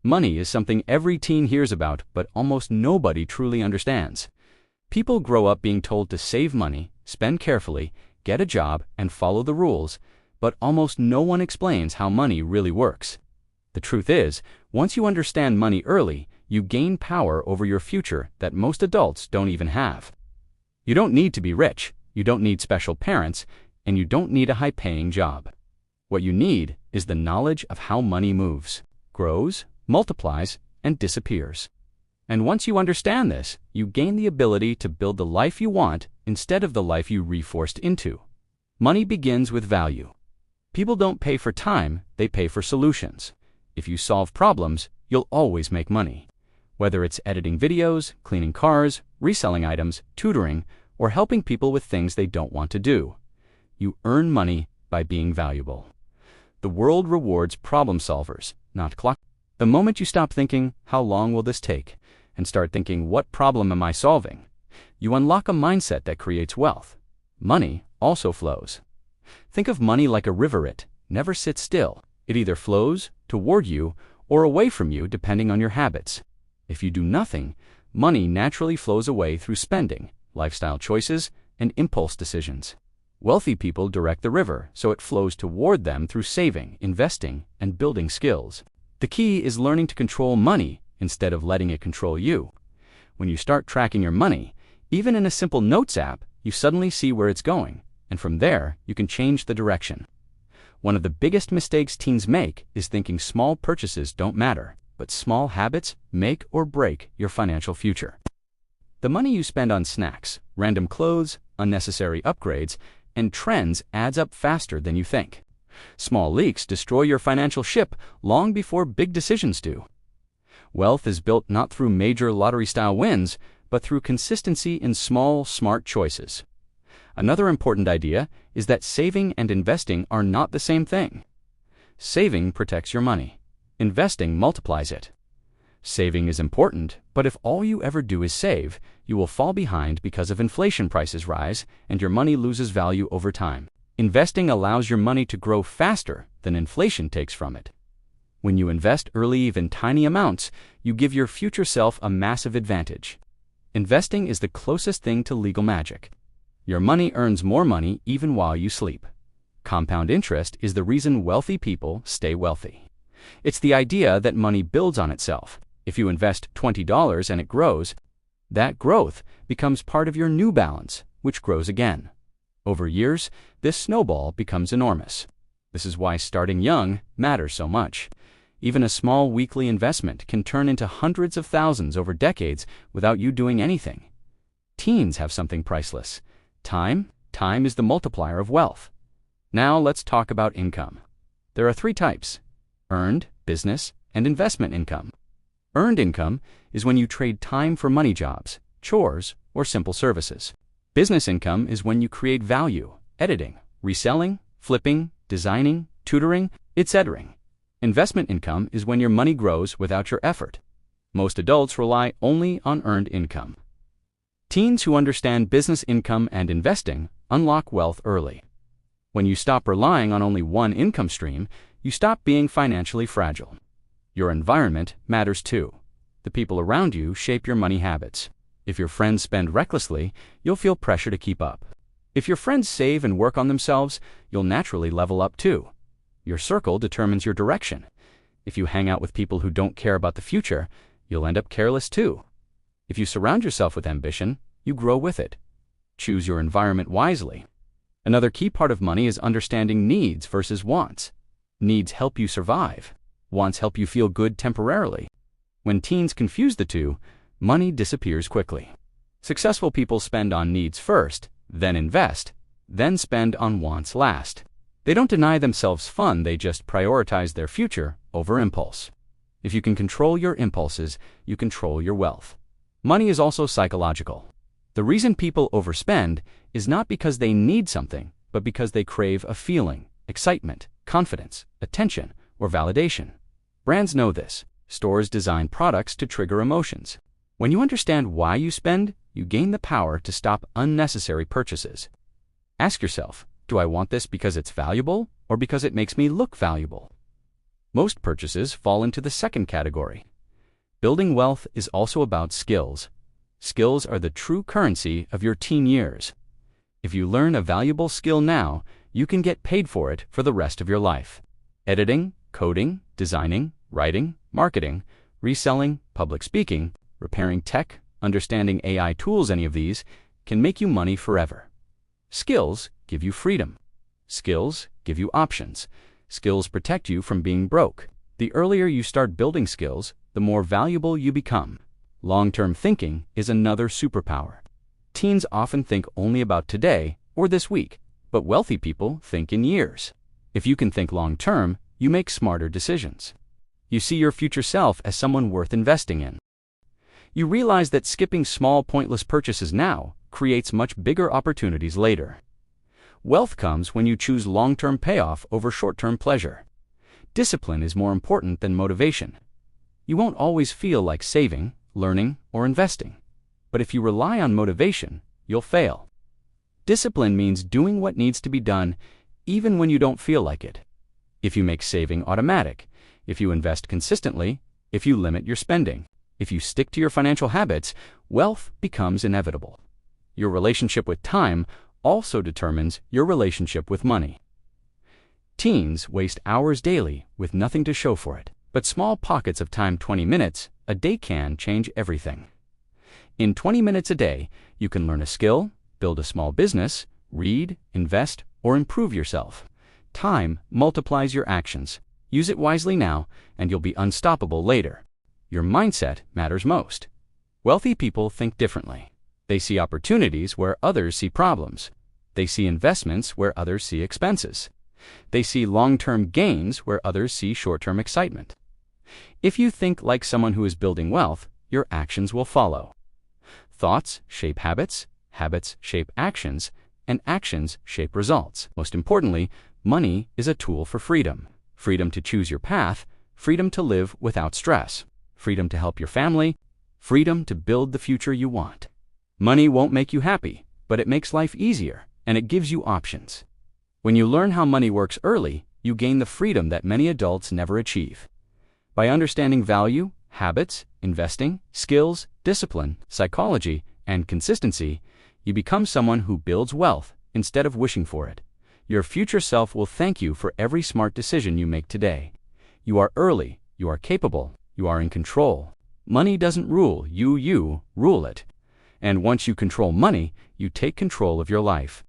Money is something every teen hears about, but almost nobody truly understands. People grow up being told to save money, spend carefully, get a job, and follow the rules, but almost no one explains how money really works. The truth is, once you understand money early, you gain power over your future that most adults don't even have. You don't need to be rich, you don't need special parents, and you don't need a high-paying job. What you need is the knowledge of how money moves, grows, multiplies, and disappears. And once you understand this, you gain the ability to build the life you want instead of the life you reforced into. Money begins with value. People don't pay for time, they pay for solutions. If you solve problems, you'll always make money. Whether it's editing videos, cleaning cars, reselling items, tutoring, or helping people with things they don't want to do. You earn money by being valuable. The world rewards problem solvers, not clock. The moment you stop thinking, how long will this take, and start thinking, what problem am I solving, you unlock a mindset that creates wealth. Money also flows. Think of money like a river. It never sits still. It either flows toward you or away from you depending on your habits. If you do nothing, money naturally flows away through spending, lifestyle choices, and impulse decisions. Wealthy people direct the river so it flows toward them through saving, investing, and building skills. The key is learning to control money instead of letting it control you. When you start tracking your money, even in a simple notes app, you suddenly see where it's going, and from there, you can change the direction. One of the biggest mistakes teens make is thinking small purchases don't matter, but small habits make or break your financial future. The money you spend on snacks, random clothes, unnecessary upgrades, and trends adds up faster than you think. Small leaks destroy your financial ship long before big decisions do. Wealth is built not through major lottery-style wins, but through consistency in small, smart choices. Another important idea is that saving and investing are not the same thing. Saving protects your money. Investing multiplies it. Saving is important, but if all you ever do is save, you will fall behind because of inflation. Prices rise, and your money loses value over time. Investing allows your money to grow faster than inflation takes from it. When you invest early, even tiny amounts, you give your future self a massive advantage. Investing is the closest thing to legal magic. Your money earns more money even while you sleep. Compound interest is the reason wealthy people stay wealthy. It's the idea that money builds on itself. If you invest $20 and it grows, that growth becomes part of your new balance, which grows again. Over years, this snowball becomes enormous. This is why starting young matters so much. Even a small weekly investment can turn into hundreds of thousands over decades without you doing anything. Teens have something priceless. Time. Time is the multiplier of wealth. Now let's talk about income. There are 3 types: earned, business, and investment income. Earned income is when you trade time for money, jobs, chores, or simple services. Business income is when you create value, editing, reselling, flipping, designing, tutoring, etc. Investment income is when your money grows without your effort. Most adults rely only on earned income. Teens who understand business income and investing unlock wealth early. When you stop relying on only one income stream, you stop being financially fragile. Your environment matters too. The people around you shape your money habits. If your friends spend recklessly, you'll feel pressure to keep up. If your friends save and work on themselves, you'll naturally level up too. Your circle determines your direction. If you hang out with people who don't care about the future, you'll end up careless too. If you surround yourself with ambition, you grow with it. Choose your environment wisely. Another key part of money is understanding needs versus wants. Needs help you survive. Wants help you feel good temporarily. When teens confuse the two, money disappears quickly. Successful people spend on needs first, then invest, then spend on wants last. They don't deny themselves fun, they just prioritize their future over impulse. If you can control your impulses, you control your wealth. Money is also psychological. The reason people overspend is not because they need something, but because they crave a feeling, excitement, confidence, attention, or validation. Brands know this. Stores design products to trigger emotions. When you understand why you spend, you gain the power to stop unnecessary purchases. Ask yourself, do I want this because it's valuable or because it makes me look valuable? Most purchases fall into the second category. Building wealth is also about skills. Skills are the true currency of your teen years. If you learn a valuable skill now, you can get paid for it for the rest of your life. Editing, coding, designing, writing, marketing, reselling, public speaking, repairing tech, understanding AI tools, any of these can make you money forever. Skills give you freedom. Skills give you options. Skills protect you from being broke. The earlier you start building skills, the more valuable you become. Long-term thinking is another superpower. Teens often think only about today or this week, but wealthy people think in years. If you can think long-term, you make smarter decisions. You see your future self as someone worth investing in. You realize that skipping small, pointless purchases now creates much bigger opportunities later. Wealth comes when you choose long-term payoff over short-term pleasure. Discipline is more important than motivation. You won't always feel like saving, learning, or investing. But if you rely on motivation, you'll fail. Discipline means doing what needs to be done even when you don't feel like it. If you make saving automatic, if you invest consistently, if you limit your spending, if you stick to your financial habits, wealth becomes inevitable. Your relationship with time also determines your relationship with money. Teens waste hours daily with nothing to show for it, but small pockets of time, 20 minutes a day, can change everything. In 20 minutes a day, you can learn a skill, build a small business, read, invest, or improve yourself. Time multiplies your actions. Use it wisely now, and you'll be unstoppable later. Your mindset matters most. Wealthy people think differently. They see opportunities where others see problems. They see investments where others see expenses. They see long-term gains where others see short-term excitement. If you think like someone who is building wealth, your actions will follow. Thoughts shape habits, habits shape actions, and actions shape results. Most importantly, money is a tool for freedom. Freedom to choose your path, freedom to live without stress, freedom to help your family, freedom to build the future you want. Money won't make you happy, but it makes life easier, and it gives you options. When you learn how money works early, you gain the freedom that many adults never achieve. By understanding value, habits, investing, skills, discipline, psychology, and consistency, you become someone who builds wealth instead of wishing for it. Your future self will thank you for every smart decision you make today. You are early, you are capable, you are in control. Money doesn't rule you, you rule it. And once you control money, you take control of your life.